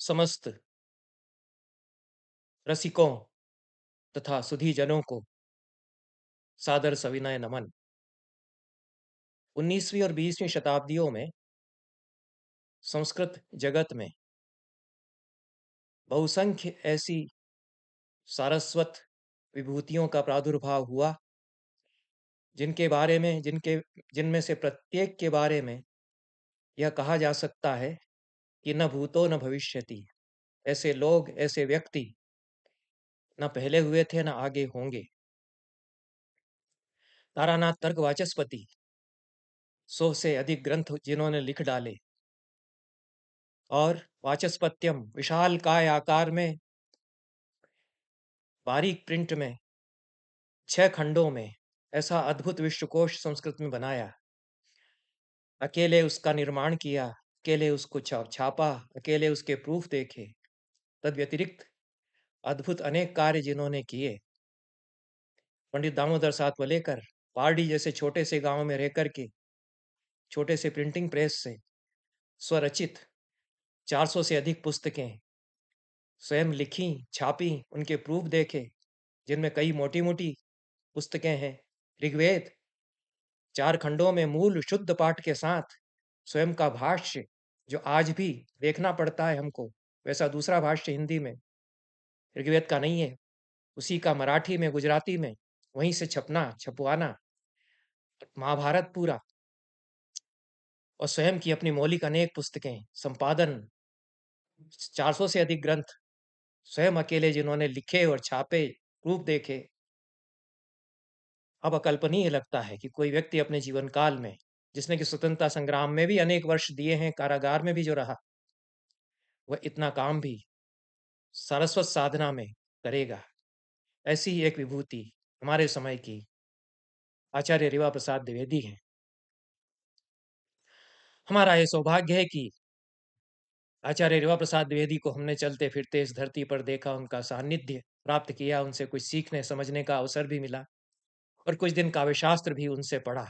समस्त रसिकों तथा सुधीजनों को सादर सविनय नमन। 19वीं और 20वीं शताब्दियों में संस्कृत जगत में बहुसंख्य ऐसी सारस्वत विभूतियों का प्रादुर्भाव हुआ जिनके बारे में जिनके जिनमें से प्रत्येक के बारे में यह कहा जा सकता है कि न भूतो न भविष्यति। ऐसे लोग, ऐसे व्यक्ति न पहले हुए थे न आगे होंगे। तारानाथ तर्क वाचस्पति 100 से अधिक ग्रंथ जिन्होंने लिख डाले और वाचस्पत्यम विशाल काय आकार में बारीक प्रिंट में 6 खंडों में ऐसा अद्भुत विश्वकोश संस्कृत में बनाया। अकेले उसका निर्माण किया, अकेले उसको छापा, अकेले उसके प्रूफ देखे। तद व्यतिरिक्त अद्भुत अनेक कार्य जिन्होंने किए, पंडित दामोदर सातवलेकर पारडी जैसे छोटे से गांव में रह करके छोटे से प्रिंटिंग प्रेस से स्वरचित 400 से अधिक पुस्तकें स्वयं लिखी, छापी, उनके प्रूफ देखे, जिनमें कई मोटी मोटी पुस्तकें हैं। ऋग्वेद 4 खंडों में मूल शुद्ध पाठ के साथ स्वयं का भाष्य, जो आज भी देखना पड़ता है हमको, वैसा दूसरा भाष्य हिंदी में ऋग्वेद का नहीं है, उसी का मराठी में, गुजराती में वहीं से छपवाना, महाभारत पूरा और स्वयं की अपनी मौलिक अनेक पुस्तकें, संपादन, 400 से अधिक ग्रंथ स्वयं अकेले जिन्होंने लिखे और छापे, प्रूफ देखे। अब अकल्पनीय लगता है कि कोई व्यक्ति अपने जीवन काल में, जिसने कि स्वतंत्रता संग्राम में भी अनेक वर्ष दिए हैं, कारागार में भी जो रहा, वह इतना काम भी सारस्वत साधना में करेगा। ऐसी ही एक विभूति हमारे समय की आचार्य रेवा प्रसाद द्विवेदी हैं। हमारा यह सौभाग्य है कि आचार्य रेवा प्रसाद द्विवेदी को हमने चलते फिरते इस धरती पर देखा, उनका सानिध्य प्राप्त किया, उनसे कुछ सीखने समझने का अवसर भी मिला और कुछ दिन काव्य शास्त्र भी उनसे पढ़ा।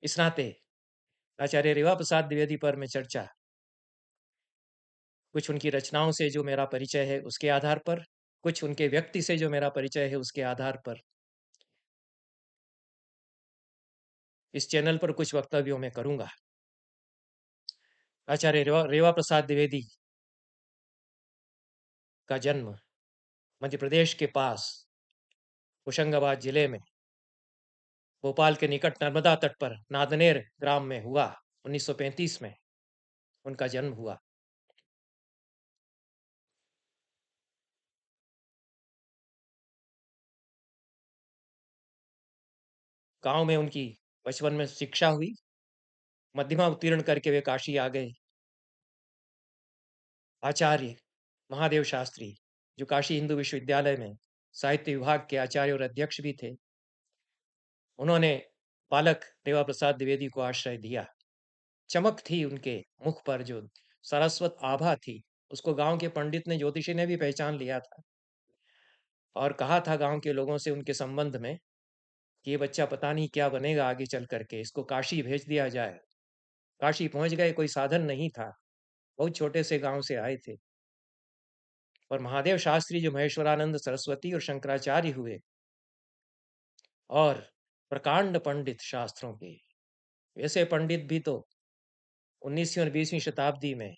इस नाते आचार्य रेवा प्रसाद द्विवेदी पर मैं चर्चा कुछ उनकी रचनाओं से जो मेरा परिचय है उसके आधार पर, कुछ उनके व्यक्ति से जो मेरा परिचय है उसके आधार पर इस चैनल पर कुछ वक्तव्यों में करूंगा। आचार्य रेवा प्रसाद द्विवेदी का जन्म मध्य प्रदेश के पास होशंगाबाद जिले में भोपाल के निकट नर्मदा तट पर नादनेर ग्राम में हुआ। 1935 में उनका जन्म हुआ। गांव में उनकी बचपन में शिक्षा हुई, मध्यमा उत्तीर्ण करके वे काशी आ गए। आचार्य महादेव शास्त्री, जो काशी हिंदू विश्वविद्यालय में साहित्य विभाग के आचार्य और अध्यक्ष भी थे, उन्होंने बालक रेवा प्रसाद द्विवेदी को आश्रय दिया। चमक थी उनके मुख पर, जो सरस्वत आभा थी, उसको गांव के पंडित ने, ज्योतिषी ने भी पहचान लिया था और कहा था गांव के लोगों से उनके संबंध में कि ये बच्चा पता नहीं क्या बनेगा आगे चल करके, इसको काशी भेज दिया जाए। काशी पहुंच गए, कोई साधन नहीं था, बहुत छोटे से गांव से आए थे। और महादेव शास्त्री जो महेश्वरानंद सरस्वती और शंकराचार्य हुए और प्रकांड पंडित शास्त्रों के, ऐसे पंडित भी तो 19वीं और 20वीं शताब्दी में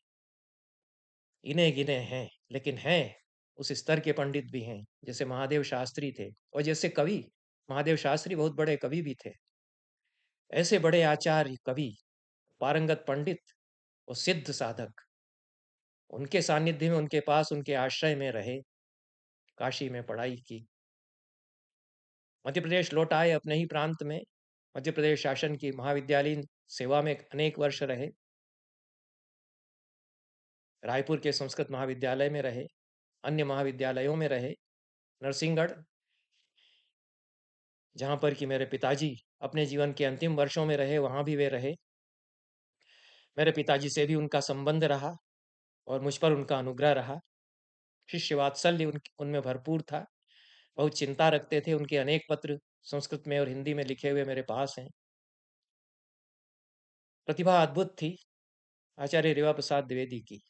इन्हें गिने हैं, लेकिन हैं उस स्तर के पंडित भी हैं जैसे महादेव शास्त्री थे और जैसे कवि, महादेव शास्त्री बहुत बड़े कवि भी थे। ऐसे बड़े आचार्य, कवि, पारंगत पंडित और सिद्ध साधक उनके सानिध्य में, उनके पास, उनके आश्रय में रहे, काशी में पढ़ाई की, मध्य प्रदेश लौट आए, अपने ही प्रांत में मध्य प्रदेश शासन की महाविद्यालयीन सेवा में अनेक वर्ष रहे, रायपुर के संस्कृत महाविद्यालय में रहे, अन्य महाविद्यालयों में रहे, नरसिंहगढ़, जहाँ पर कि मेरे पिताजी अपने जीवन के अंतिम वर्षों में रहे, वहाँ भी वे रहे। मेरे पिताजी से भी उनका संबंध रहा और मुझ पर उनका अनुग्रह रहा। शिष्य वात्सल्य उनमें भरपूर था, बहुत चिंता रखते थे। उनके अनेक पत्र संस्कृत में और हिंदी में लिखे हुए मेरे पास हैं। प्रतिभा अद्भुत थी आचार्य रेवा प्रसाद द्विवेदी की।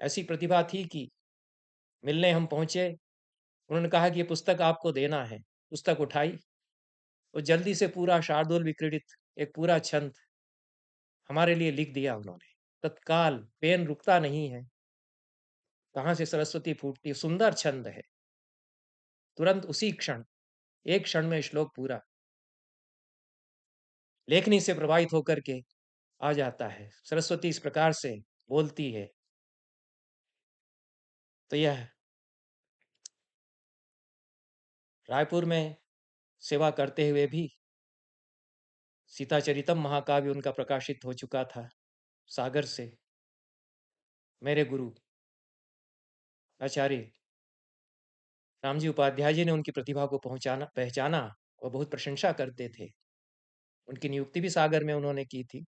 ऐसी प्रतिभा थी कि मिलने हम पहुंचे, उन्होंने कहा कि ये पुस्तक आपको देना है। पुस्तक उठाई, वो जल्दी से पूरा शार्दुल विक्रीडित एक पूरा छंद हमारे लिए लिख दिया उन्होंने। तत्काल पेन रुकता नहीं है, कहाँ से सरस्वती फूटती, सुंदर छंद है। तुरंत उसी क्षण, एक क्षण में श्लोक पूरा लेखनी से प्रभावित होकर के आ जाता है। सरस्वती इस प्रकार से बोलती है। तो यह रायपुर में सेवा करते हुए भी सीताचरितम महाकाव्य उनका प्रकाशित हो चुका था। सागर से मेरे गुरु आचार्य रामजी उपाध्याय जी ने उनकी प्रतिभा को पहचाना और बहुत प्रशंसा करते थे। उनकी नियुक्ति भी सागर में उन्होंने की थी।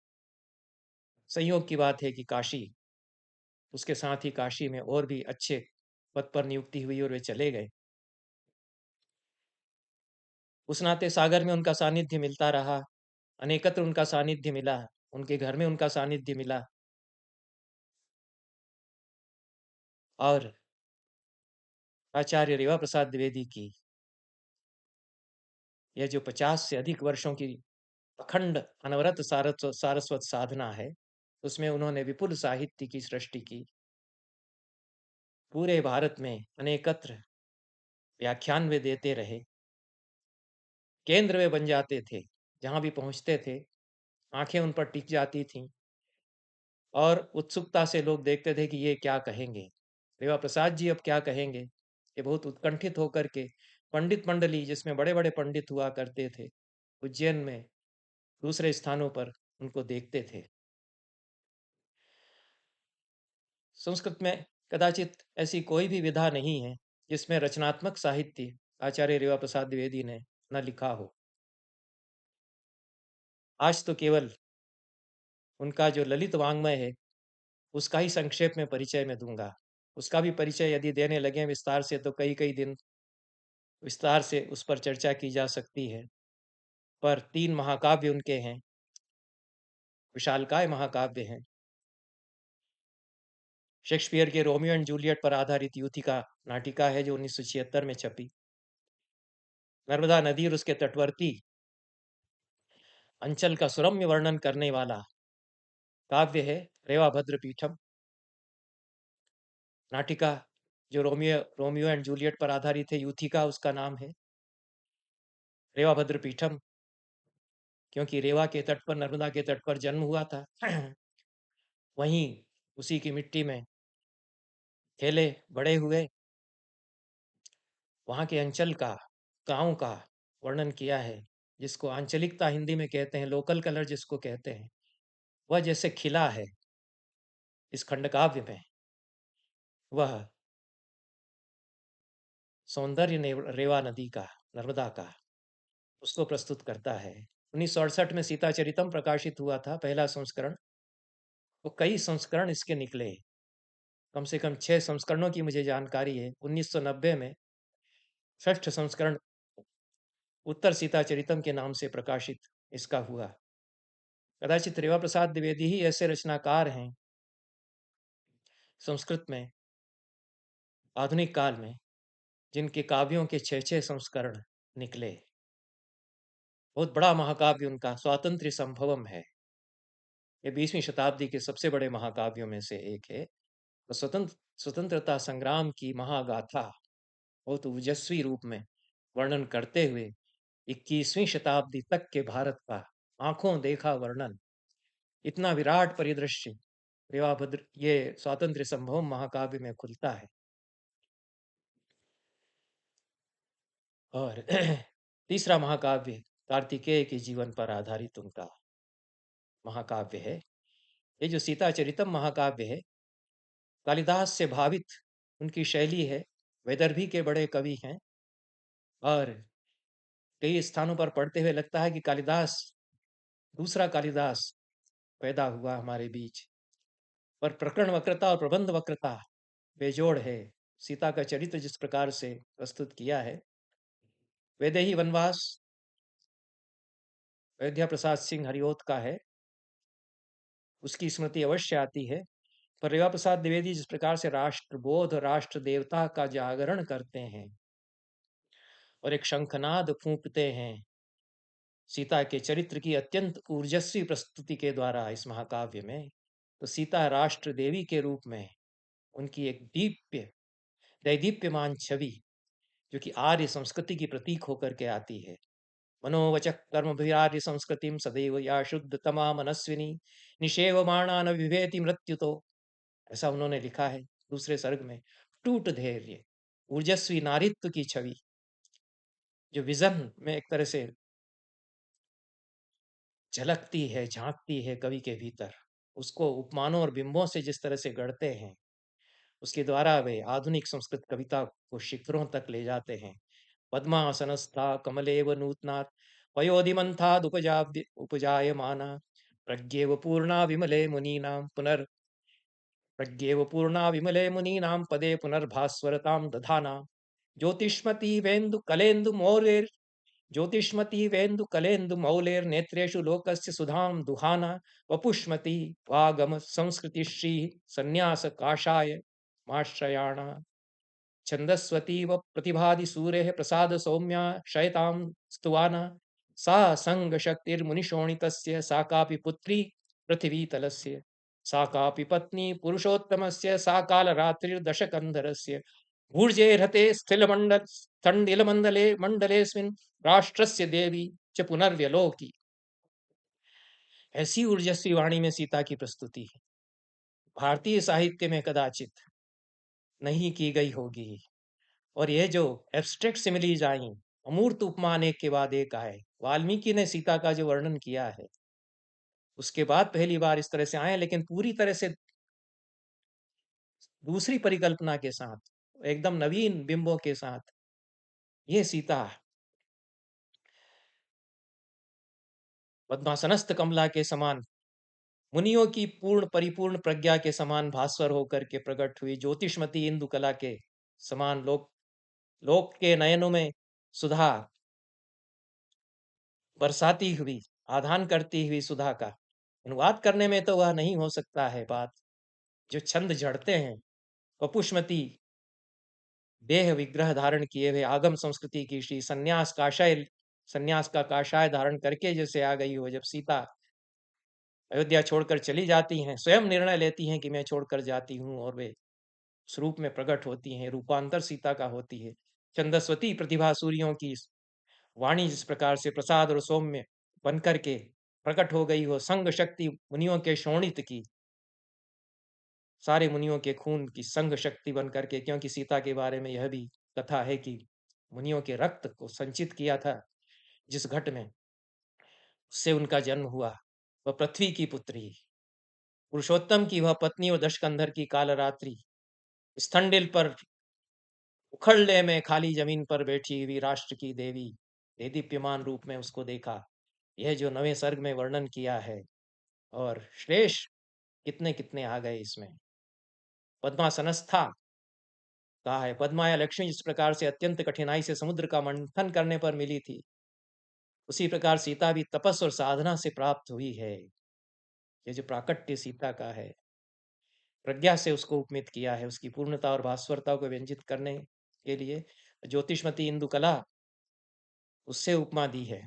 संयोग की बात है कि काशी, उसके साथ ही काशी में और भी अच्छे पद पर नियुक्ति हुई और वे चले गए। उस नाते सागर में उनका सानिध्य मिलता रहा, अनेकत्र उनका सानिध्य मिला, उनके घर में उनका सानिध्य मिला। और आचार्य रेवा प्रसाद द्विवेदी की यह जो 50 से अधिक वर्षों की अखंड अनवरत सारस्वत साधना है, उसमें उन्होंने विपुल साहित्य की सृष्टि की। पूरे भारत में अनेकत्र व्याख्यान वे देते रहे, केंद्र वे बन जाते थे। जहां भी पहुंचते थे, आंखें उन पर टिक जाती थीं और उत्सुकता से लोग देखते थे कि ये क्या कहेंगे, रेवा प्रसाद जी अब क्या कहेंगे। ये बहुत उत्कंठित होकर के पंडित मंडली, जिसमें बड़े बड़े पंडित हुआ करते थे, उज्जैन में दूसरे स्थानों पर उनको देखते थे। संस्कृत में कदाचित ऐसी कोई भी विधा नहीं है जिसमें रचनात्मक साहित्य आचार्य रेवा प्रसाद द्विवेदी ने न लिखा हो। आज तो केवल उनका जो ललित वाङ्मय है, उसका ही संक्षेप में परिचय मैं दूंगा। उसका भी परिचय यदि देने लगे विस्तार से तो कई कई दिन विस्तार से उस पर चर्चा की जा सकती है। पर 3 महाकाव्य उनके हैं, विशालकाय महाकाव्य हैं। शेक्सपियर के रोमियो एंड जूलियट पर आधारित यूथिका नाटिका है, जो 1976 में छपी। नर्मदा नदी और उसके तटवर्ती अंचल का सुरम्य वर्णन करने वाला काव्य है रेवाभद्र पीठम। नाटिका जो रोमियो रोमियो एंड जूलियट पर आधारित है, यूथिका उसका नाम है। रेवाभद्र पीठम क्योंकि रेवा के तट पर, नर्मदा के तट पर जन्म हुआ था। वहीं उसी की मिट्टी में खेले बड़े हुए। वहाँ के अंचल का, गाँव का वर्णन किया है, जिसको आंचलिकता हिंदी में कहते हैं, लोकल कलर जिसको कहते हैं, वह जैसे खिला है इस खंडकाव्य में। वह सौंदर्य रेवा नदी का, नर्मदा का, उसको प्रस्तुत करता है। 1968 में सीताचरितम प्रकाशित हुआ था, पहला संस्करण। वो कई संस्करण इसके निकले, कम से कम 6 संस्करणों की मुझे जानकारी है। 1990 में षष्ठ संस्करण उत्तर सीताचरितम के नाम से प्रकाशित इसका हुआ। कदाचित रेवा प्रसाद द्विवेदी ही ऐसे रचनाकार हैं संस्कृत में आधुनिक काल में, जिनके काव्यों के 6-6 संस्करण निकले। बहुत बड़ा महाकाव्य उनका स्वातंत्र्य संभवम है। ये 20वीं शताब्दी के सबसे बड़े महाकाव्यों में से एक है। तो स्वतंत्रता संग्राम की महागाथा बहुत ओजस्वी रूप में वर्णन करते हुए 21वीं शताब्दी तक के भारत का आंखों देखा वर्णन, इतना विराट परिदृश्य रेवाभद्र ये स्वातंत्र्य संभवम महाकाव्य में खुलता है। और तीसरा महाकाव्य कार्तिकेय के जीवन पर आधारित उनका महाकाव्य है। ये जो सीताचरितम महाकाव्य है, कालिदास से भावित उनकी शैली है। वैदर्भी के बड़े कवि हैं और कई स्थानों पर पढ़ते हुए लगता है कि कालिदास, दूसरा कालिदास पैदा हुआ हमारे बीच। पर प्रकरण वक्रता और प्रबंध वक्रता बेजोड़ है। सीता का चरित्र जिस प्रकार से प्रस्तुत किया है, वैदेही वनवास अयोध्या प्रसाद सिंह हरिओत का है, उसकी स्मृति अवश्य आती है। पर रेवा प्रसाद द्विवेदी जिस प्रकार से राष्ट्रबोध, राष्ट्र देवता का जागरण करते हैं और एक शंखनाद फूंकते हैं सीता के चरित्र की अत्यंत ऊर्जस्वी प्रस्तुति के द्वारा इस महाकाव्य में, तो सीता राष्ट्र देवी के रूप में उनकी एक दैदीप्यमान छवि जो कि आर्य संस्कृति की प्रतीक होकर के आती है। मनोवचक कर्मभिरार्य संस्कृतिम सदैव या शुद्ध तमा मनस्विनी निषेवमाणा न विभेति मृत्यु तो, ऐसा उन्होंने लिखा है दूसरे सर्ग में। टूट धैर्य, ऊर्जस्वी नारित्व की छवि जो विजन में एक तरह से झलकती है, झांकती है कवि के भीतर, उसको उपमानों और बिंबों से जिस तरह से गढ़ते हैं, उसके द्वारा वे आधुनिक संस्कृत कविता को शिखरों तक ले जाते हैं। पद्मासनस्था कमलेव नूत्नात् पयोधिमन्थादुपजाब्दि उपजायमाना प्रज्ञेव पूर्णा विमले मुनीनां प्रज्ञेव पूर्णा विमले मुनीनां पदे पुनर्भास्वरतां दधाना ज्योतिष्मती वेन्दु कलेन्दु मौलेर ज्योतिष्मती वेन्दु कलेन्दु मौलेर नेत्रेषु लोकस्य सुधां दुहाना वपुष्मती वागम संस्कृति श्री संन्यास काषाय माश्रयाणा छन्दस्वती व प्रतिभादि सूरेः प्रसाद सौम्या शयतां स्तुवाना सा संगशक्तिर्मुनिशोणितस्य सा कापि पुत्री पृथिवीतलस्य सा कापि पत्नी पुरुषोत्तमस्य सा कालरात्रिर्दशकन्धरस्य ऊर्जेर्हते स्थण्डिलमण्डले मण्डलेऽस्मिन् राष्ट्रस्य देवी च पुनर्व्यलोकी। ऐसी ऊर्जस्वी वाणी में सीता की प्रस्तुति है, भारतीय साहित्य में कदाचित नहीं की गई होगी। और ये जो एब्स्ट्रैक्ट सिमिलीज आई, अमूर्त उपमान एक के बाद एक आए, वाल्मीकि ने सीता का जो वर्णन किया है उसके बाद पहली बार इस तरह से आए, लेकिन पूरी तरह से दूसरी परिकल्पना के साथ, एकदम नवीन बिंबों के साथ। ये सीता पद्मासनस्थ कमला के समान, मुनियों की पूर्ण परिपूर्ण प्रज्ञा के समान भास्वर होकर के प्रकट हुई, ज्योतिषमती इंदु कला के समान लोक लोक के नयनों में सुधा बरसाती हुई, आधान करती हुई सुधा का अनुवाद करने में तो वह नहीं हो सकता है बात। जो छंद जड़ते हैं, वपुष्मती देह विग्रह धारण किए हुए आगम संस्कृति की श्री संन्यास काषाय, संन्यास का काषाय धारण करके जैसे आ गई हो, जब सीता अयोध्या छोड़कर चली जाती हैं, स्वयं निर्णय लेती हैं कि मैं छोड़कर जाती हूँ, और वे उस रूप में प्रकट होती हैं, रूपांतर सीता का होती है। चंदस्वती प्रतिभा सूर्यों की वाणी जिस प्रकार से प्रसाद और सौम्य बनकर के प्रकट हो गई हो, संग शक्ति मुनियों के शोणित की, सारे मुनियों के खून की संग शक्ति बन करके, क्योंकि सीता के बारे में यह भी कथा है कि मुनियों के रक्त को संचित किया था जिस घट में, उससे उनका जन्म हुआ। वह पृथ्वी की पुत्री, पुरुषोत्तम की वह पत्नी और दशकंधर की कालरात्रि, स्थंडिल पर उखड़ले में खाली जमीन पर बैठी हुई राष्ट्र की देवी, देदीप्यमान रूप में उसको देखा। यह जो नवे सर्ग में वर्णन किया है, और श्लेष कितने कितने आ गए इसमें। पद्मासनस्था कहा है, पद्मा या लक्ष्मी जिस प्रकार से अत्यंत कठिनाई से समुद्र का मंथन करने पर मिली थी, उसी प्रकार सीता भी तपस और साधना से प्राप्त हुई है। ये जो प्राकट्य सीता का है, प्रज्ञा से उसको उपमित किया है, उसकी पूर्णता और भास्वरता को व्यंजित करने के लिए ज्योतिषमती इंदु कला, उससे उपमा दी है।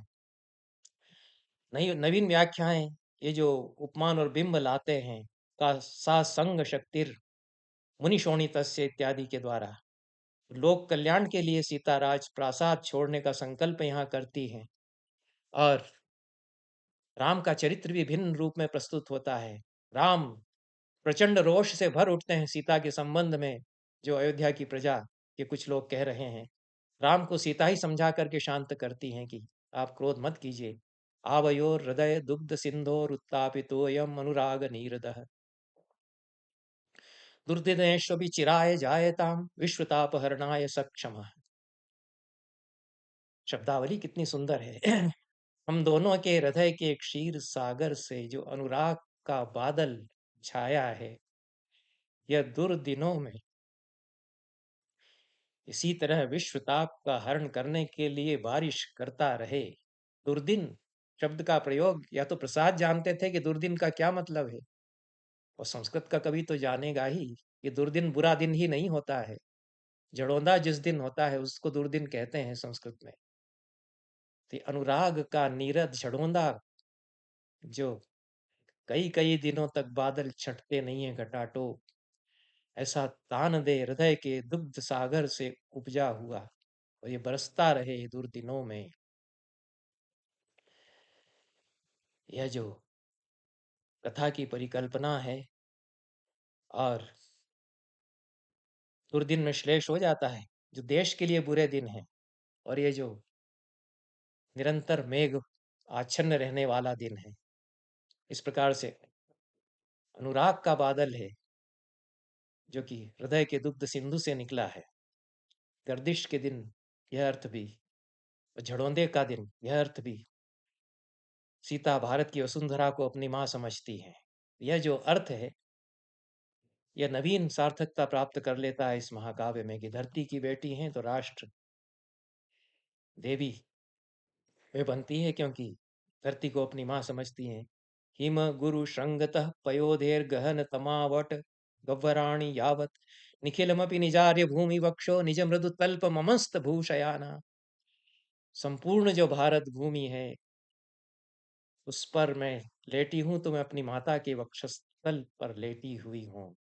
नई नवीन व्याख्याएं ये जो उपमान और बिंब लाते हैं, का सा संग शक्तिर मुनि शोणितस्य इत्यादि के द्वारा लोक कल्याण के लिए सीता राज प्रासाद छोड़ने का संकल्प यहाँ करती हैं, और राम का चरित्र भी भिन्न रूप में प्रस्तुत होता है। राम प्रचंड रोष से भर उठते हैं सीता के संबंध में, जो अयोध्या की प्रजा के कुछ लोग कह रहे हैं। राम को सीता ही समझा करके शांत करती हैं कि आप क्रोध मत कीजिए। आवयोर हृदय दुग्ध सिंधोर उत्तापितोयम अनुराग नीरदः दुर्दिनेष्वपि चिराय जायताम विश्वतापहरणाय सक्षम। शब्दावली कितनी सुंदर है। हम दोनों के हृदय के क्षीर सागर से जो अनुराग का बादल छाया है, यह दुर्दिनों में इसी तरह विश्वताप का हरण करने के लिए बारिश करता रहे। दुर्दिन शब्द का प्रयोग, या तो प्रसाद जानते थे कि दुर्दिन का क्या मतलब है, और संस्कृत का कवि तो जानेगा ही, ये दुर्दिन बुरा दिन ही नहीं होता है। जड़ोंदा जिस दिन होता है उसको दुर्दिन कहते हैं संस्कृत में। तो अनुराग का नीरद झड़ोंदा, जो कई कई दिनों तक बादल छंटते नहीं है घटाटो, ऐसा तान दे हृदय के दुग्ध सागर से उपजा हुआ, और ये बरसता रहे दुर्दिनों में। यह जो कथा की परिकल्पना है, और दुर्दिन में श्लेष हो जाता है जो देश के लिए बुरे दिन है, और ये जो निरंतर मेघ आच्छन्न रहने वाला दिन है, इस प्रकार से अनुराग का बादल है जो कि हृदय के दुग्ध सिंधु से निकला है। गर्दिश के दिन यह अर्थ भी, और झड़ोंदे का दिन यह अर्थ भी, सीता भारत की वसुंधरा को अपनी मां समझती है। यह जो अर्थ है, यह नवीन सार्थकता प्राप्त कर लेता है इस महाकाव्य में कि धरती की बेटी हैं तो राष्ट्र देवी वे बनती है, क्योंकि धरती को अपनी मां समझती हैं। हिम गुरु श्रृंगतः पयोधेर गहन तमावट गव्वराणी यावत निखिलमपि निजार्य भूमि वक्षो निज मृदु तल्प ममस्त भूषयाना। संपूर्ण जो भारत भूमि है उस पर मैं लेटी हूं, तो मैं अपनी माता के वक्षस्थल पर लेटी हुई हूं,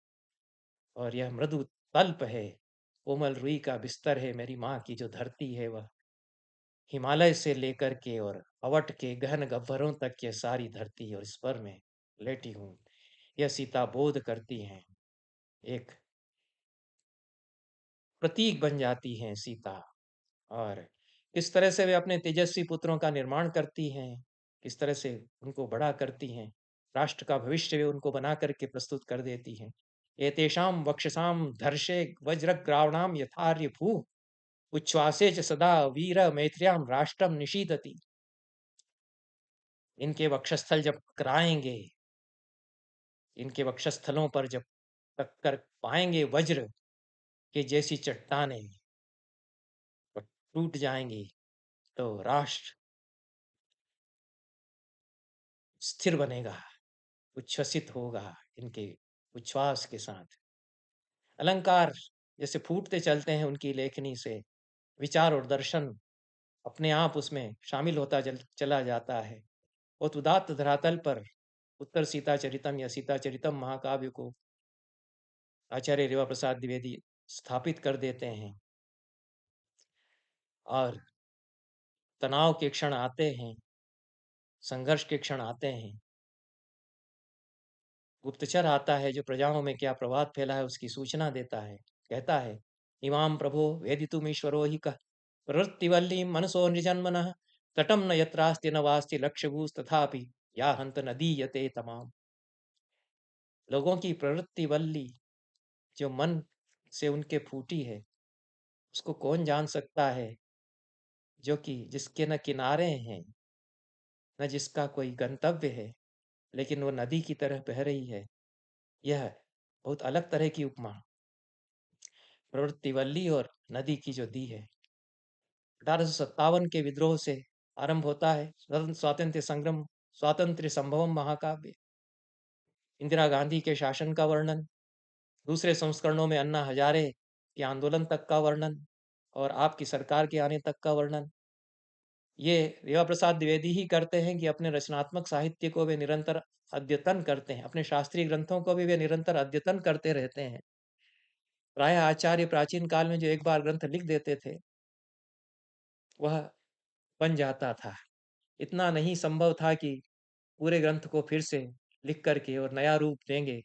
और यह मृदु तल्प है, कोमल रुई का बिस्तर है। मेरी माँ की जो धरती है वह हिमालय से लेकर के और अवट के गहन गह्वरों तक यह सारी धरती, और इस पर मैं लेटी हूँ। यह सीता बोध करती हैं, एक प्रतीक बन जाती हैं सीता। और किस तरह से वे अपने तेजस्वी पुत्रों का निर्माण करती हैं, किस तरह से उनको बड़ा करती हैं, राष्ट्र का भविष्य वे उनको बना करके प्रस्तुत कर देती हैं। एतेषां वक्षसां धर्षे वज्रग्रावणां यथार्य भू उच्छ्वासे च सदा वीर मैत्र्यां राष्ट्रम निशीदति। इनके वक्षस्थल जब कराएंगे, इनके वक्षस्थलों पर जब टक्कर पाएंगे वज्र के जैसी चट्टानें और टूट जाएंगी, तो राष्ट्र स्थिर बनेगा, उच्छ्वसित होगा इनके उच्छ्वास के साथ। अलंकार जैसे फूटते चलते हैं उनकी लेखनी से, विचार और दर्शन अपने आप उसमें शामिल होता चला जाता है। और उदात्त धरातल पर उत्तर सीता चरितम या सीता चरितम महाकाव्य को आचार्य रेवा प्रसाद द्विवेदी स्थापित कर देते हैं। और तनाव के क्षण आते हैं, संघर्ष के क्षण आते हैं, गुप्तचर आता है जो प्रजाओं में क्या प्रभात फैला है उसकी सूचना देता है। कहता है, इमाम प्रभो वेदितुम ईश्वरो ही कह प्रवृत्तिवल्ली मनसो निजन्मन तटम न यत्रास्ति न वास्ति लक्ष्यभूस तथापि या हंत नदीयते तमाम। लोगों की प्रवृत्ति वल्ली जो मन से उनके फूटी है, उसको कौन जान सकता है, जो कि जिसके न किनारे हैं, न जिसका कोई गंतव्य है, लेकिन वो नदी की तरह बह रही है। यह बहुत अलग तरह की उपमा प्रवृत्तिवल्ली और नदी की जो दी है। 1857 के विद्रोह से आरंभ होता है स्वातंत्र्य संग्राम, स्वातंत्र्य संभवम महाकाव्य। इंदिरा गांधी के शासन का वर्णन, दूसरे संस्करणों में अन्ना हजारे के आंदोलन तक का वर्णन, और आपकी सरकार के आने तक का वर्णन। ये रेवा प्रसाद द्विवेदी ही करते हैं कि अपने रचनात्मक साहित्य को वे निरंतर अद्यतन करते हैं, अपने शास्त्रीय ग्रंथों को भी वे निरंतर अद्यतन करते रहते हैं। प्राय आचार्य प्राचीन काल में जो एक बार ग्रंथ लिख देते थे वह बन जाता था। इतना नहीं संभव था कि पूरे ग्रंथ को फिर से लिख करके और नया रूप देंगे,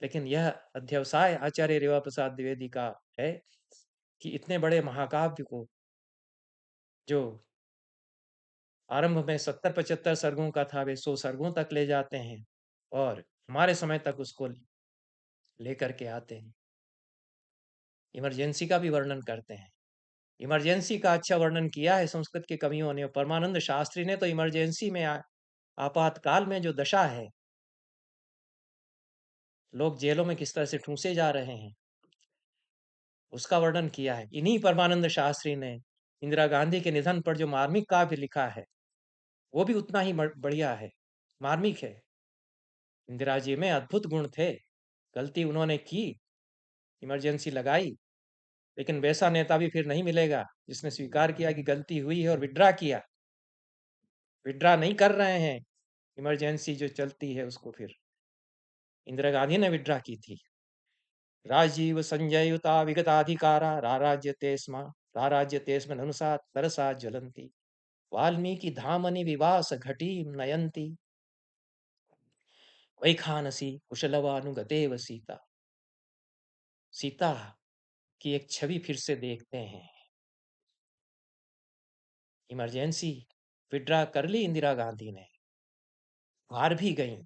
लेकिन यह अध्यवसाय आचार्य रेवा प्रसाद द्विवेदी का है कि इतने बड़े महाकाव्य को, जो आरंभ में 70-75 सर्गों का था, वे 100 सर्गों तक ले जाते हैं और हमारे समय तक उसको लेकर के आते हैं। इमरजेंसी का भी वर्णन करते हैं। इमरजेंसी का अच्छा वर्णन किया है संस्कृत के कवियों ने। परमानंद शास्त्री ने तो इमरजेंसी में आपातकाल में जो दशा है, लोग जेलों में किस तरह से ठूंसे जा रहे हैं, उसका वर्णन किया है। इन्हीं परमानंद शास्त्री ने इंदिरा गांधी के निधन पर जो मार्मिक काव्य लिखा है, वो भी उतना ही बढ़िया है, मार्मिक है। इंदिरा जी में अद्भुत गुण थे, गलती उन्होंने की, इमरजेंसी लगाई, लेकिन वैसा नेता भी फिर नहीं मिलेगा जिसने स्वीकार किया कि गलती हुई है और विड्रा किया। विड्रा नहीं कर रहे हैं, इमरजेंसी जो चलती है उसको फिर। इंदिरा गांधी ने विड्रा की थी। राजीव संजयुता विगताधिकारा राराज्यते स्म राराज्यते स्म धनुषा तरसा ज्वलंती वाल्मीकि धामनि विवास घटीं नयन्ति वैखानसी कुशलवानुगतेव सीता। सीता की एक छवि फिर से देखते हैं। इमरजेंसी विड्रा कर ली इंदिरा गांधी ने, हार भी गई,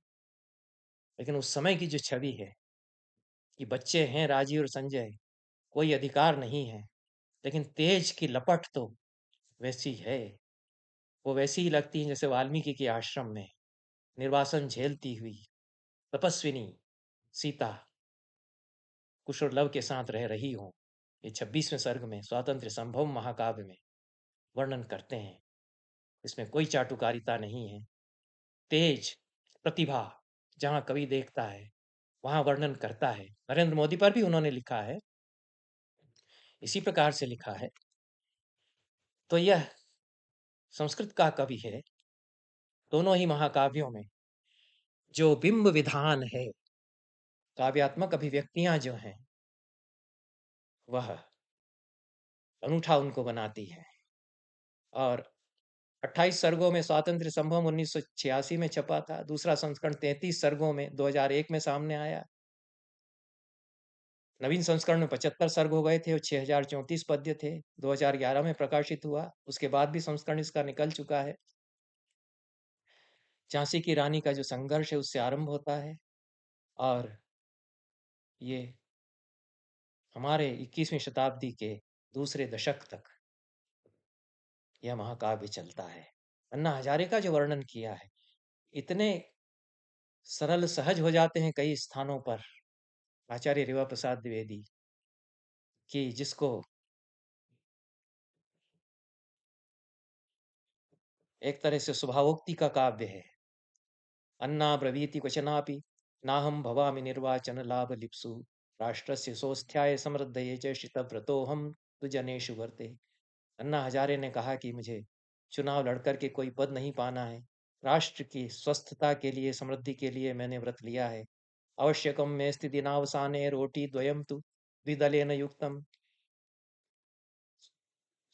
लेकिन उस समय की जो छवि है कि बच्चे हैं राजीव और संजय, कोई अधिकार नहीं है, लेकिन तेज की लपट तो वैसी है। वो वैसी ही लगती है जैसे वाल्मीकि के आश्रम में निर्वासन झेलती हुई तपस्विनी सीता कुश और लव के साथ रह रही हो। ये 26वें सर्ग में स्वातंत्र्य संभव महाकाव्य में वर्णन करते हैं। इसमें कोई चाटुकारिता नहीं है। तेज प्रतिभा जहाँ कवि देखता है वहाँ वर्णन करता है। नरेंद्र मोदी पर भी उन्होंने लिखा है, इसी प्रकार से लिखा है। तो यह संस्कृत का कवि है। दोनों ही महाकाव्यों में जो बिंब विधान है, काव्यात्मक अभिव्यक्तियां जो हैं, वह अनूठा उनको बनाती है। और 28 सर्गों में स्वातंत्र्य संभव 1986 में छपा था। दूसरा संस्करण 33 सर्गों में 2001 में सामने आया। नवीन संस्करण में 75 सर्ग हो गए थे और 6034 पद्य थे। 2011 में प्रकाशित हुआ। उसके बाद भी संस्करण इसका निकल चुका है। झांसी की रानी का जो संघर्ष है उससे आरंभ होता है और ये हमारे 21वीं शताब्दी के दूसरे दशक तक यह महाकाव्य चलता है। अन्ना हजारे का जो वर्णन किया है, इतने सरल सहज हो जाते हैं कई स्थानों पर आचार्य रेवा प्रसाद द्विवेदी कि जिसको एक तरह से स्वभावोक्ति का काव्य है। अन्ना ब्रवीति क्वचनापि नाहं भवामि निर्वाचन लाभ लिप्सु राष्ट्रस्य सोस्थ्याय समृद्धये च श्रितव्रतोहम तु जनेषु वर्ते। अन्ना हजारे ने कहा कि मुझे चुनाव लड़कर के कोई पद नहीं पाना है। राष्ट्र की स्वस्थता के लिए, समृद्धि के लिए मैंने व्रत लिया है। आवश्यकम में स्थिति दिनावसाने रोटी द्वयम तु द्विदलेन युक्तम।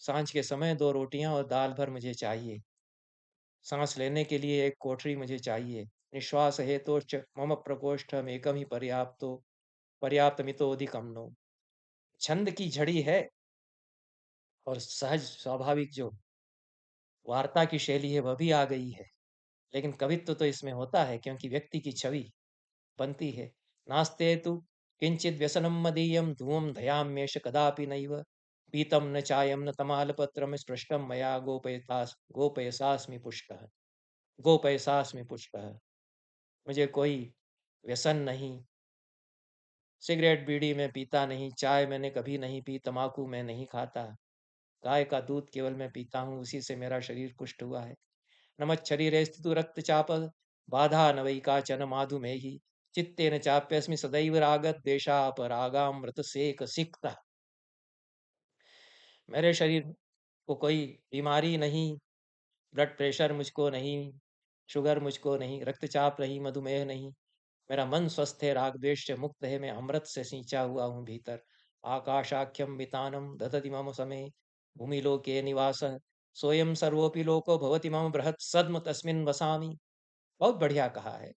सांझ के समय 2 रोटियां और दाल भर मुझे चाहिए। सांस लेने के लिए एक कोठरी मुझे चाहिए। निश्वास हेतोश्च मम प्रकोष्ठम एकम ही पर्याप्तो पर्याप्तमितोधिकम नो। छंद की झड़ी है और सहज स्वाभाविक जो वार्ता की शैली है वह भी आ गई है। लेकिन कवित्व तो इसमें होता है क्योंकि व्यक्ति की छवि बनती है। नास्ते तु किंचित व्यसनम मदीयम धूम धयाम्येष कदापि नैव पीतम न चायम न तमालपत्रम स्पृष्टम मया गोपयसास्मि पुष्टः गोपयसास्मि पुष्टः। मुझे कोई व्यसन नहीं, सिगरेट बीड़ी में पीता नहीं, चाय मैंने कभी नहीं पी, तम्बाकू मैं नहीं खाता, गाय का दूध केवल मैं पीता हूँ, उसी से मेरा शरीर पुष्ट हुआ है। नमत् शरीरे स्थितो रक्तचाप बाधा न वै काचन माधुमेही चित्तेन चाप्यस्मि सदैव रागत देशापरागामृत सेक सिक्तः। मेरे शरीर को कोई बीमारी नहीं, ब्लड प्रेशर मुझको नहीं, शुगर मुझको नहीं, रक्तचाप नहीं, मधुमेह नहीं। मेरा मन स्वस्थ है, राग द्वेष से मुक्त है, मैं अमृत से सींचा हुआ हूँ भीतर। आकाशाख्यम वितानम दधति मम समे भूमि लोके निवास सोयम सर्वोपि लोको भवति मम बृहत् सद्म तस्मिन् वसामि। बहुत बढ़िया कहा है।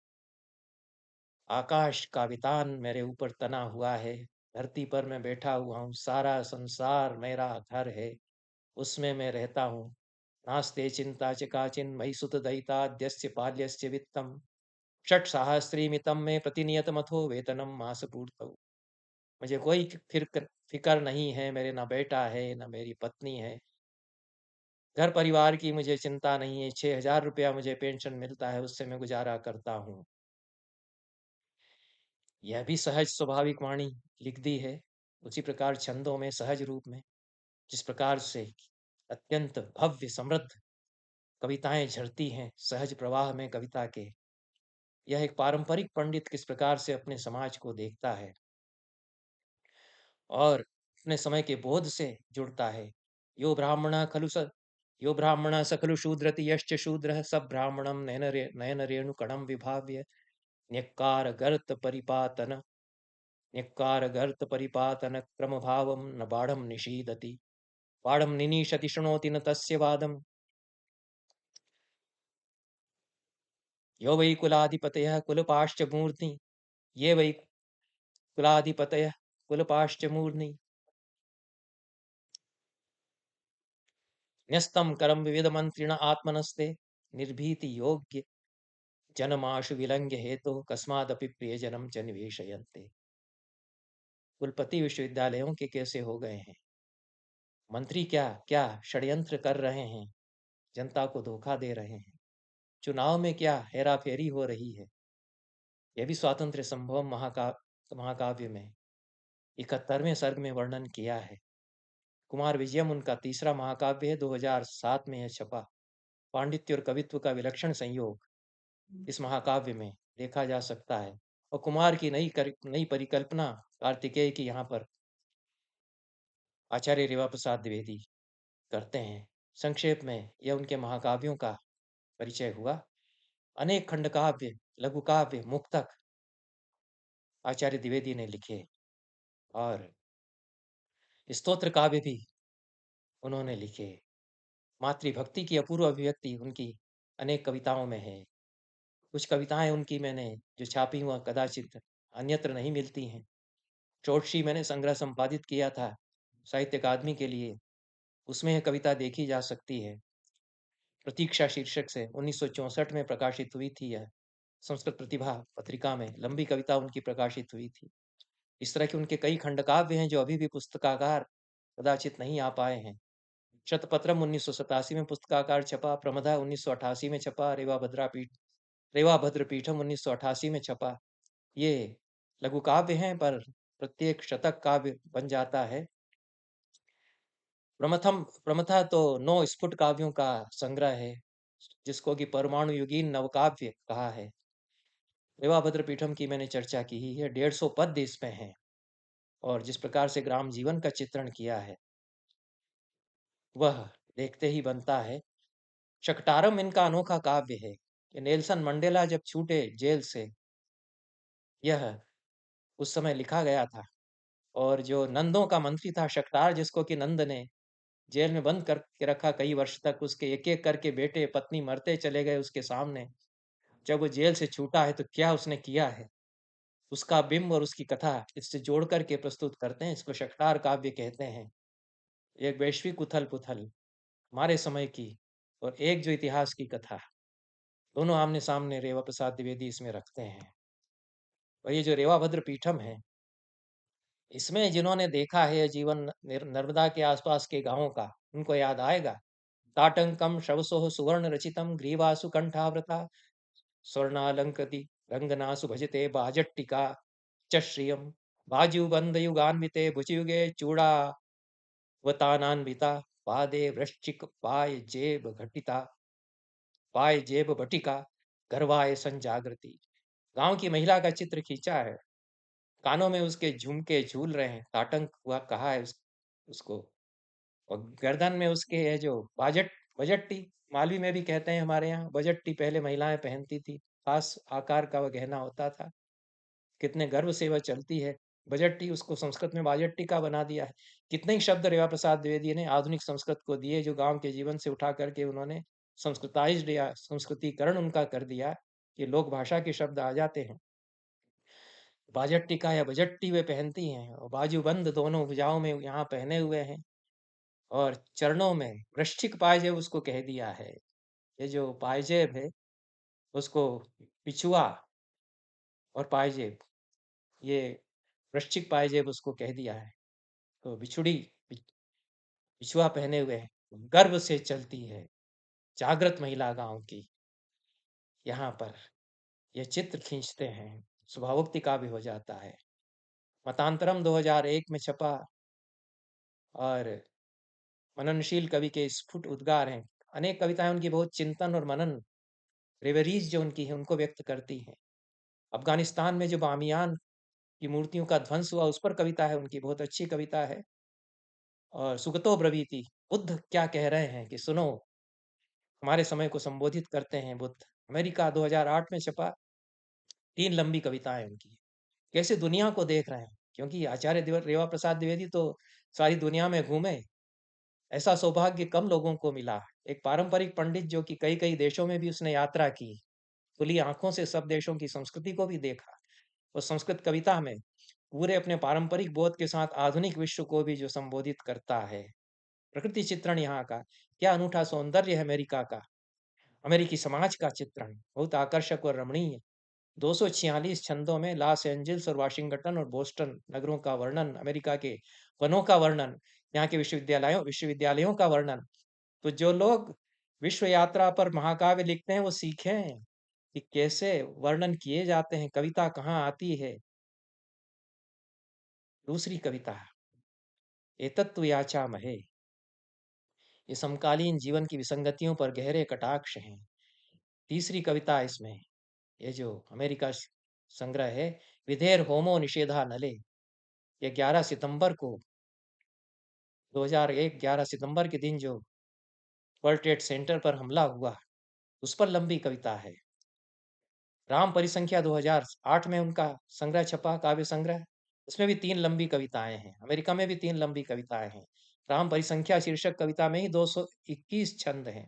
आकाश का वितान मेरे ऊपर तना हुआ है, धरती पर मैं बैठा हुआ हूँ, सारा संसार मेरा घर है, उसमें मैं रहता हूँ। नास्ते चिंता च काचिन मयि सुत दयिताद्यस्य पाल्यस्य वित्तम षट सहस्रीमितम में प्रतिनियतमथो वेतनम मास पूर्तौ। मुझे कोई फिक्र नहीं है, मेरे ना बेटा है ना मेरी पत्नी है, घर परिवार की मुझे चिंता नहीं है। 6,000 रुपया मुझे पेंशन मिलता है, उससे मैं गुजारा करता हूँ। यह भी सहज स्वाभाविक वाणी लिख दी है। उसी प्रकार छंदों में सहज रूप में जिस प्रकार से अत्यंत भव्य समृद्ध कविताएं झरती हैं सहज प्रवाह में कविता के, यह एक पारंपरिक पंडित किस प्रकार से अपने समाज को देखता है और अपने समय के बोध से जुड़ता है। यो ब्राह्मण खलु स यो ब्राह्मण स खलु शूद्रति यश्च शूद्रः स ब्राह्मणं नयन रेणुकणं विभाव्य न्यक्कार गर्त परिपातन न्यक्कार गर्त परिपातन क्रम भावं न बाढ़ं निषीदति बाढ़ं निनीशति शृणोति न तस्य वादम् यो वै कुलाधिपतयः कुलपाश्च मूर्ध्नि ये वै कुलाधिपतयः कुलपाश्च मूर्ध्नि न्यस्तं करं विविधमन्त्रिण आत्मनस्ते निर्भीति योग्य जनमाशु विलंघ्य हेतु कस्मादपि प्रियजनम च निवेशयन्ते। कुलपति विश्वविद्यालयों के कैसे हो गए हैं, मंत्री क्या क्या षड्यंत्र कर रहे हैं, जनता को धोखा दे रहे हैं, चुनाव में क्या हेराफेरी हो रही है। यह भी स्वातंत्र्य संभव महाकाव्य में 71वें सर्ग में वर्णन किया है। कुमार विजयम उनका तीसरा महाकाव्य है, 2007 में यह छपा। पांडित्य और कवित्व का विलक्षण संयोग इस महाकाव्य में देखा जा सकता है और कुमार की नई परिकल्पना कार्तिकेय की यहाँ पर आचार्य रेवा प्रसाद द्विवेदी करते हैं। संक्षेप में यह उनके महाकाव्यों का परिचय हुआ। अनेक खंडकाव्य, लघु काव्य, मुक्तक आचार्य द्विवेदी ने लिखे और स्तोत्र काव्य भी उन्होंने लिखे। मातृभक्ति की अपूर्व अभिव्यक्ति उनकी अनेक कविताओं में है। कुछ कविताएं उनकी मैंने जो छापी हुआ कदाचित अन्यत्र नहीं मिलती हैं। चोटशी मैंने संग्रह संपादित किया था साहित्य अकादमी के लिए, उसमें यह कविता देखी जा सकती है। प्रतीक्षा शीर्षक से 1964 में प्रकाशित हुई थी यह। संस्कृत प्रतिभा पत्रिका में लंबी कविता उनकी प्रकाशित हुई थी। इस तरह के उनके कई खंडकाव्य हैं जो अभी भी पुस्तकाकार कदाचित नहीं आ पाए हैं। शतपत्रम 1987 में पुस्तकाकार छपा, प्रमदा 1988 में छपा, रेवा भद्रपीठम 1988 में छपा। ये लघु काव्य हैं पर प्रत्येक शतक काव्य बन जाता है। प्रमथा तो 9 स्फुट काव्यों का संग्रह है जिसको कि परमाणु युगीन नवकाव्य कहा है। रेवा भद्रपीठम की मैंने चर्चा की ही है। 150 पद्य इसमें हैं और जिस प्रकार से ग्राम जीवन का चित्रण किया है वह देखते ही बनता है। शकटारम इनका अनोखा काव्य है कि नेल्सन मंडेला जब छूटे जेल से, यह उस समय लिखा गया था और जो नंदों का मंत्री था शकटार, जिसको कि नंद ने जेल में बंद करके रखा कई वर्ष तक, उसके एक एक करके बेटे पत्नी मरते चले गए उसके सामने। जब वो जेल से छूटा है तो क्या उसने किया है, उसका बिंब और उसकी कथा इससे जोड़ करके प्रस्तुत करते हैं। इसको शकटार काव्य कहते हैं। एक वैश्विक उथल पुथल हमारे समय की और एक जो इतिहास की कथा, दोनों आमने सामने रेवा प्रसाद द्विवेदी इसमें रखते हैं। और ये जो रेवाभद्र पीठम है, इसमें जिन्होंने देखा है जीवन नर्मदा के आसपास के गांवों का, उनको याद आएगा। ताटंकम शवसोह सुवर्ण रचितम ग्रीवासु कंठावृता स्वर्णालंकृति रंगनासु भजते बाजट्टिका च श्रियम बाजुबंध युगान्विते भुजयुगे चूड़ा वतानान्विता पादे वृश्चिक पाय जेब भटिका गर्वाय संजागृति। गांव की महिला का चित्र खींचा है। कानों में उसके झुमके झूल रहे हैं, ताटंक हुआ कहा है उसको। और गर्दन में उसके है जो बजट्टी, मालवी में भी कहते हैं हमारे यहाँ, बजट्टी पहले महिलाएं पहनती थी। खास आकार का वह गहना होता था। कितने गर्व से वह चलती है बजट्टी, उसको संस्कृत में बाजट्टी का बना दिया है। कितने ही शब्द रेवा प्रसाद द्विवेदी ने आधुनिक संस्कृत को दिए जो गांव के जीवन से उठा करके उन्होंने संस्कृताइज दिया, संस्कृतिकरण उनका कर दिया कि लोक भाषा के शब्द आ जाते हैं। बाजट्टी का या बजट्टी वे पहनती हैं और बाजूबंद दोनों भुजाओं में यहाँ पहने हुए हैं और चरणों में वृश्चिक पायजेब उसको कह दिया है। ये जो पायजेब है उसको पिछुआ और पायजेब, ये वृश्चिक पायजेब उसको कह दिया है। तो बिछुआ पहने हुए है, गर्व से चलती है जागृत महिला गांव की। यहाँ पर ये चित्र खींचते हैं, स्वभावोक्ति का भी हो जाता है। मतांतरम 2001 में छपा और मननशील कवि के स्फुट उद्गार हैं। अनेक कविताएं उनकी बहुत चिंतन और मनन, रेवरीज जो उनकी है उनको व्यक्त करती हैं। अफगानिस्तान में जो बामियान की मूर्तियों का ध्वंस हुआ, उस पर कविता है उनकी, बहुत अच्छी कविता है। और सुगतो ब्रवीति, बुद्ध क्या कह रहे हैं कि सुनो, हमारे समय को संबोधित करते हैं बुद्ध। अमेरिका 2008 में छपा, 3 लंबी कविताएं उनकी। कैसे दुनिया को देख रहे हैं, क्योंकि आचार्य रेवा प्रसाद द्विवेदी तो सारी दुनिया में घूमे, ऐसा सौभाग्य कम लोगों को मिला। एक पारंपरिक पंडित जो कि कई कई देशों में भी उसने यात्रा की, खुली आंखों से सब देशों की संस्कृति को भी देखा, और संस्कृत कविता में पूरे अपने पारंपरिक बोध के साथ आधुनिक विश्व को भी जो संबोधित करता है। प्रकृति चित्रण यहाँ का क्या अनूठा सौंदर्य है, अमेरिका का, अमेरिकी समाज का चित्रण बहुत आकर्षक और रमणीय। 246 छंदों में लॉस एंजल्स और वाशिंगटन और बोस्टन नगरों का वर्णन, अमेरिका के वनों का वर्णन, यहाँ के विश्वविद्यालयों का वर्णन। तो जो लोग विश्व यात्रा पर महाकाव्य लिखते हैं वो सीखें कि कैसे वर्णन किए जाते हैं, कविता कहाँ आती है। दूसरी कविता, एतत्व याचा महे, ये समकालीन जीवन की विसंगतियों पर गहरे कटाक्ष हैं। तीसरी कविता इसमें, ये जो अमेरिका संग्रह है, विधेर होमो निषेधा नले, ये 11 सितंबर को 2001 11 सितंबर के दिन जो वर्ल्ड ट्रेड सेंटर पर हमला हुआ, उस पर लंबी कविता है। राम परिसंख्या 2008 में उनका संग्रह छपा, काव्य संग्रह, उसमें भी 3 लंबी कविताएं हैं। अमेरिका में भी 3 लंबी कविताएं हैं। राम परिसंख्या शीर्षक कविता में ही 221 छंद हैं।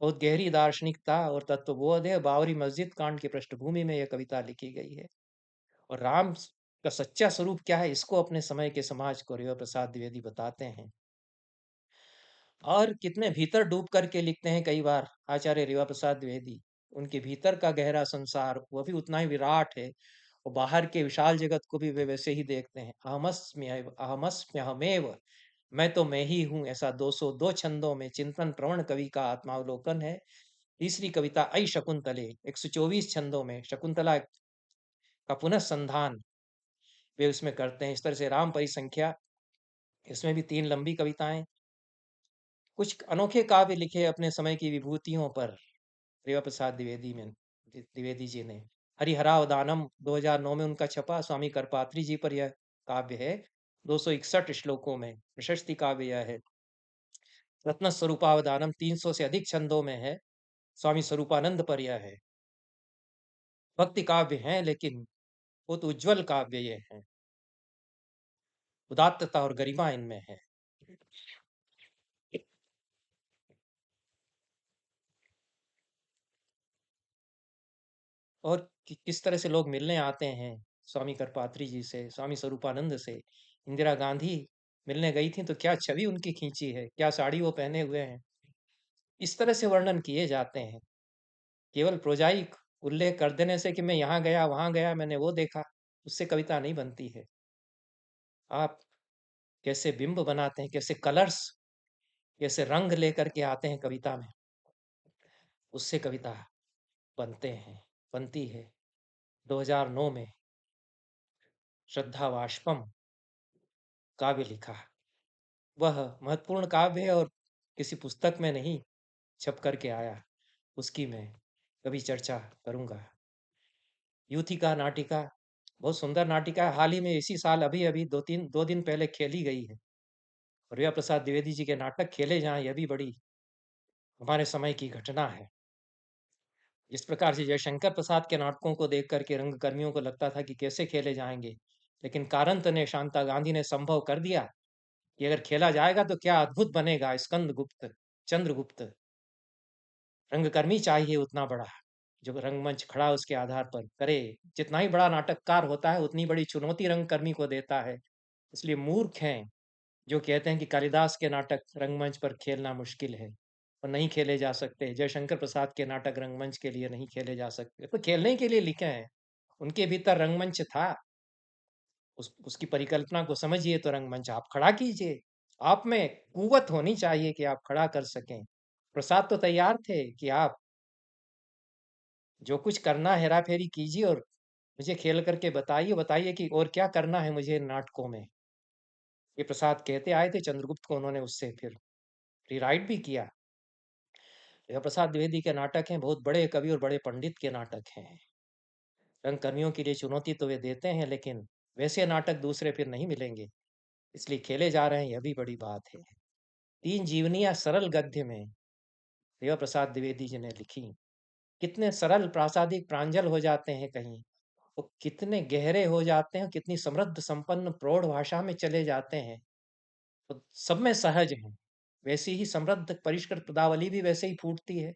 बहुत गहरी दार्शनिकता और तत्वबोध है। बाबरी मस्जिद कांड की पृष्ठभूमि में यह कविता लिखी गई है। और राम का सच्चा स्वरूप क्या है, इसको अपने समय के समाज को रेवा प्रसाद द्विवेदी बताते हैं। और कितने भीतर डूब करके लिखते हैं कई बार आचार्य रेवा प्रसाद द्विवेदी। उनके भीतर का गहरा संसार वो भी उतना ही विराट है, और बाहर के विशाल जगत को भी वे वैसे ही देखते हैं। अहमस्म्यहमेव, मैं तो मैं ही हूँ, ऐसा 202 छंदों में चिंतन प्रवण कवि का आत्मावलोकन है। तीसरी कविता ऐ शकुंतले, 124 छंदों में शकुंतला का पुनः संधान वे उसमें करते हैं। इस तरह से राम परिसंख्या, इसमें भी 3 लंबी कविताएं। कुछ अनोखे काव्य लिखे अपने समय की विभूतियों पर रेवा प्रसाद द्विवेदी जी ने। हरिहरावदानम 2009 में उनका छपा, स्वामी करपात्री जी पर यह काव्य है, 261 श्लोकों में प्रशस्ति काव्य यह है। रत्न स्वरूपावदानम 300 से अधिक छंदों में है, स्वामी स्वरूपानंद पर यह है। भक्ति काव्य हैं, लेकिन बहुत उज्जवल काव्य ये हैं, उदात्तता और गरिमा इनमें है। और किस तरह से लोग मिलने आते हैं स्वामी करपात्री जी से, स्वामी स्वरूपानंद से। इंदिरा गांधी मिलने गई थी तो क्या छवि उनकी खींची है, क्या साड़ी वो पहने हुए हैं, इस तरह से वर्णन किए जाते हैं। केवल प्रोजाइक उल्लेख कर देने से कि मैं यहाँ गया वहां गया मैंने वो देखा, उससे कविता नहीं बनती है। आप कैसे बिंब बनाते हैं, कैसे कलर्स, कैसे रंग लेकर के आते हैं कविता में, उससे कविता बनते हैं, बनती है। 2009 में श्रद्धा वाष्पम काव्य लिखा, वह महत्वपूर्ण काव्य है और किसी पुस्तक में नहीं छप करके आया, उसकी मैं कभी चर्चा करूंगा। यूथिका नाटिका, बहुत सुंदर नाटिका है, हाल ही में इसी साल अभी अभी 2 दिन पहले खेली गई है। और रेवा प्रसाद द्विवेदी जी के नाटक खेले जाएं, यह भी बड़ी हमारे समय की घटना है। जिस प्रकार से जयशंकर प्रसाद के नाटकों को देख करके रंगकर्मियों को लगता था कि कैसे खेले जाएंगे, लेकिन कारंत ने, शांता गांधी ने संभव कर दिया कि अगर खेला जाएगा तो क्या अद्भुत बनेगा। स्कंद गुप्त, चंद्रगुप्त, रंगकर्मी चाहिए उतना बड़ा जो रंगमंच खड़ा उसके आधार पर करे। जितना ही बड़ा नाटककार होता है उतनी बड़ी चुनौती रंगकर्मी को देता है। इसलिए मूर्ख हैं जो कहते हैं कि कालिदास के नाटक रंगमंच पर खेलना मुश्किल है और नहीं खेले जा सकते, जयशंकर प्रसाद के नाटक रंगमंच के लिए नहीं खेले जा सकते। तो खेलने के लिए लिखे हैं, उनके भीतर रंगमंच था, उसकी परिकल्पना को समझिए तो रंगमंच आप खड़ा कीजिए। आप में कुवत होनी चाहिए कि आप खड़ा कर सकें। प्रसाद तो तैयार थे कि आप जो कुछ करना है हेरा फेरी कीजिए और मुझे खेल करके बताइए, बताइए कि और क्या करना है मुझे इन नाटकों में। ये प्रसाद कहते आए थे चंद्रगुप्त को, उन्होंने उससे फिर रिराइट भी किया। रेवा प्रसाद द्विवेदी के नाटक हैं, बहुत बड़े कवि और बड़े पंडित के नाटक हैं। रंगकर्मियों के लिए चुनौती तो वे देते हैं, लेकिन वैसे नाटक दूसरे फिर नहीं मिलेंगे, इसलिए खेले जा रहे हैं, यह भी बड़ी बात है। 3 जीवनियाँ सरल गद्य में देवा प्रसाद द्विवेदी जी ने लिखी। कितने सरल, प्रासादिक, प्रांजल हो जाते हैं कहीं, वो कितने गहरे हो जाते हैं, कितनी समृद्ध, संपन्न, प्रौढ़ भाषा में चले जाते हैं। तो सब में सहज हैं। वैसी ही समृद्ध परिष्कृत पदावली भी वैसे ही फूटती है,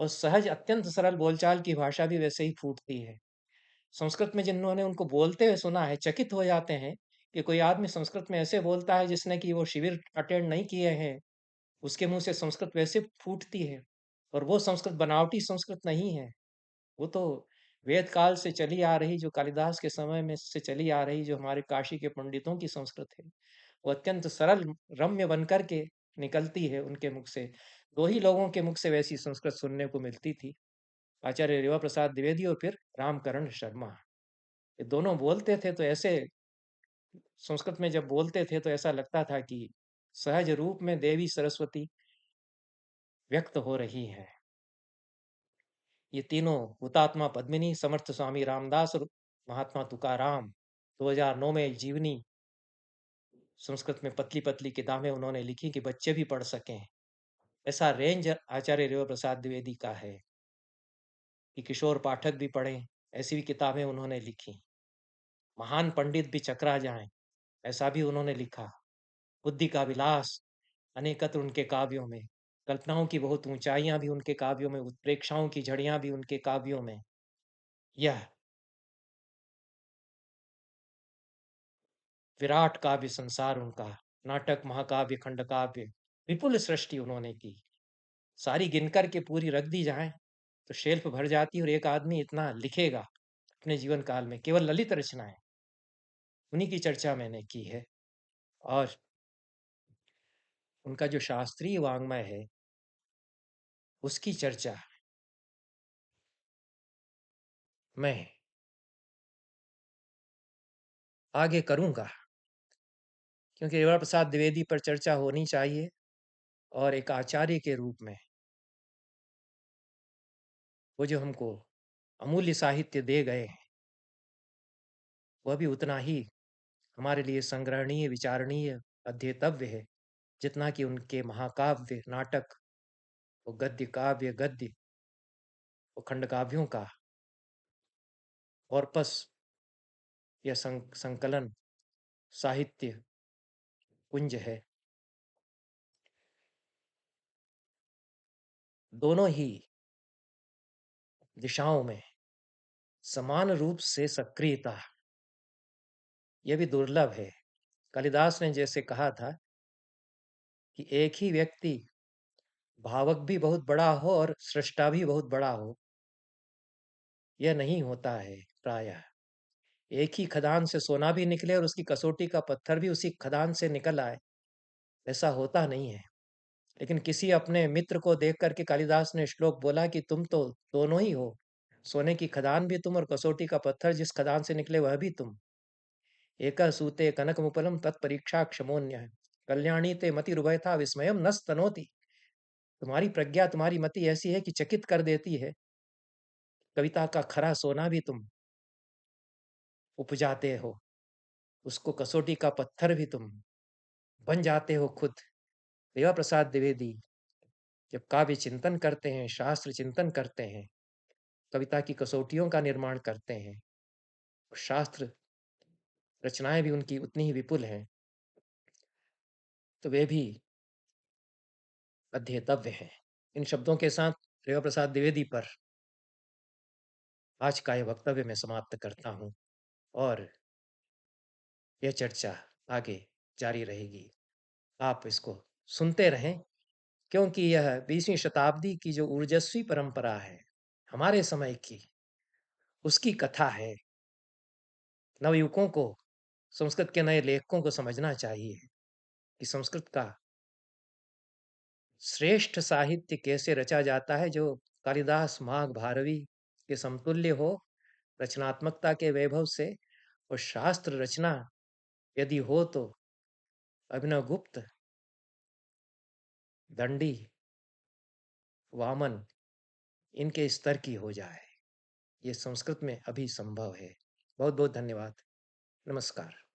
और सहज अत्यंत सरल बोलचाल की भाषा भी वैसे ही फूटती है। संस्कृत में जिन्होंने उनको बोलते हुए सुना है, चकित हो जाते हैं कि कोई आदमी संस्कृत में ऐसे बोलता है जिसने कि वो शिविर अटेंड नहीं किए हैं, उसके मुँह से संस्कृत वैसे फूटती है। और वो संस्कृत बनावटी संस्कृत नहीं है, वो तो वेद काल से चली आ रही, जो कालिदास के समय में से चली आ रही, जो हमारे काशी के पंडितों की संस्कृत है, वो अत्यंत सरल, रम्य बनकर के निकलती है उनके मुख से। 2 ही लोगों के मुख से वैसी संस्कृत सुनने को मिलती थी, आचार्य रेवा प्रसाद द्विवेदी और फिर रामकरण शर्मा। ये दोनों बोलते थे तो ऐसे, संस्कृत में जब बोलते थे तो ऐसा लगता था कि सहज रूप में देवी सरस्वती व्यक्त हो रही हैं। ये तीनों, हुतात्मा पद्मिनी, समर्थ स्वामी रामदास और महात्मा तुकाराम, 2009 में एक जीवनी संस्कृत में पतली-पतली किताबें उन्होंने लिखी कि बच्चे भी पढ़ सकें। ऐसा रेंज आचार्य रेवा प्रसाद द्विवेदी का है कि किशोर पाठक भी पढ़ें, ऐसी भी किताबें उन्होंने लिखी। महान पंडित भी चकरा जाएँ, ऐसा भी उन्होंने लिखा। बुद्धि का विलास अनेकत्र उनके काव्यों में, कल्पनाओं की बहुत ऊँचाइयाँ भी उनके काव्यों में, उत्प्रेक्षाओं की झड़ियाँ भी उनके काव्यों में। यह विराट काव्य संसार उनका, नाटक, महाकाव्य, खंडकाव्य, विपुल सृष्टि उन्होंने की। सारी गिनकर के पूरी रख दी जाए तो शेल्फ भर जाती, और एक आदमी इतना लिखेगा अपने जीवन काल में, केवल ललित रचनाएं, उन्हीं की चर्चा मैंने की है। और उनका जो शास्त्रीय वाङ्मय है, उसकी चर्चा मैं आगे करूंगा, क्योंकि रेवा प्रसाद द्विवेदी पर चर्चा होनी चाहिए। और एक आचार्य के रूप में वो जो हमको अमूल्य साहित्य दे गए हैं, वह भी उतना ही हमारे लिए संग्रहणीय, विचारणीय, अध्येतव्य है, जितना कि उनके महाकाव्य, नाटक, वो गद्य काव्य, गद्य, वो खंड काव्यों का कॉर्पस या संकलन, साहित्य पुंज है। दोनों ही दिशाओं में समान रूप से सक्रियता, यह भी दुर्लभ है। कालिदास ने जैसे कहा था कि एक ही व्यक्ति भावक भी बहुत बड़ा हो और सृष्टा भी बहुत बड़ा हो, यह नहीं होता है प्रायः। एक ही खदान से सोना भी निकले और उसकी कसौटी का पत्थर भी उसी खदान से निकल आए, ऐसा होता नहीं है। लेकिन किसी अपने मित्र को देख करके कालिदास ने श्लोक बोला कि तुम तो दोनों ही हो, सोने की खदान भी तुम और कसौटी का पत्थर जिस खदान से निकले वह भी तुम। एका सूते कनकमुपलम तत्परीक्षा क्षमोन्य है, कल्याणी ते मति रुभयथा विस्मयम न स्तनोति। तुम्हारी प्रज्ञा, तुम्हारी मति ऐसी है कि चकित कर देती है। कविता का खरा सोना भी तुम उपजाते हो, उसको कसौटी का पत्थर भी तुम बन जाते हो खुद। देवा प्रसाद द्विवेदी जब काव्य चिंतन करते हैं, शास्त्र चिंतन करते हैं, कविता की कसौटियों का निर्माण करते हैं, और शास्त्र रचनाएं भी उनकी उतनी ही विपुल हैं, तो वे भी अध्येतव्य हैं। इन शब्दों के साथ रेवा प्रसाद द्विवेदी पर आज का यह वक्तव्य मैं समाप्त करता हूँ, और यह चर्चा आगे जारी रहेगी। आप इसको सुनते रहें, क्योंकि यह 20वीं शताब्दी की जो ऊर्जस्वी परंपरा है, हमारे समय की, उसकी कथा है। नवयुवकों को, संस्कृत के नए लेखकों को समझना चाहिए कि संस्कृत का श्रेष्ठ साहित्य कैसे रचा जाता है, जो कालिदास, माघ, भारवी के समतुल्य हो रचनात्मकता के वैभव से। और शास्त्र रचना यदि हो तो अभिनव गुप्त, दंडी, वामन, इनके स्तर की हो जाए, ये संस्कृत में अभी संभव है। बहुत-बहुत धन्यवाद। नमस्कार।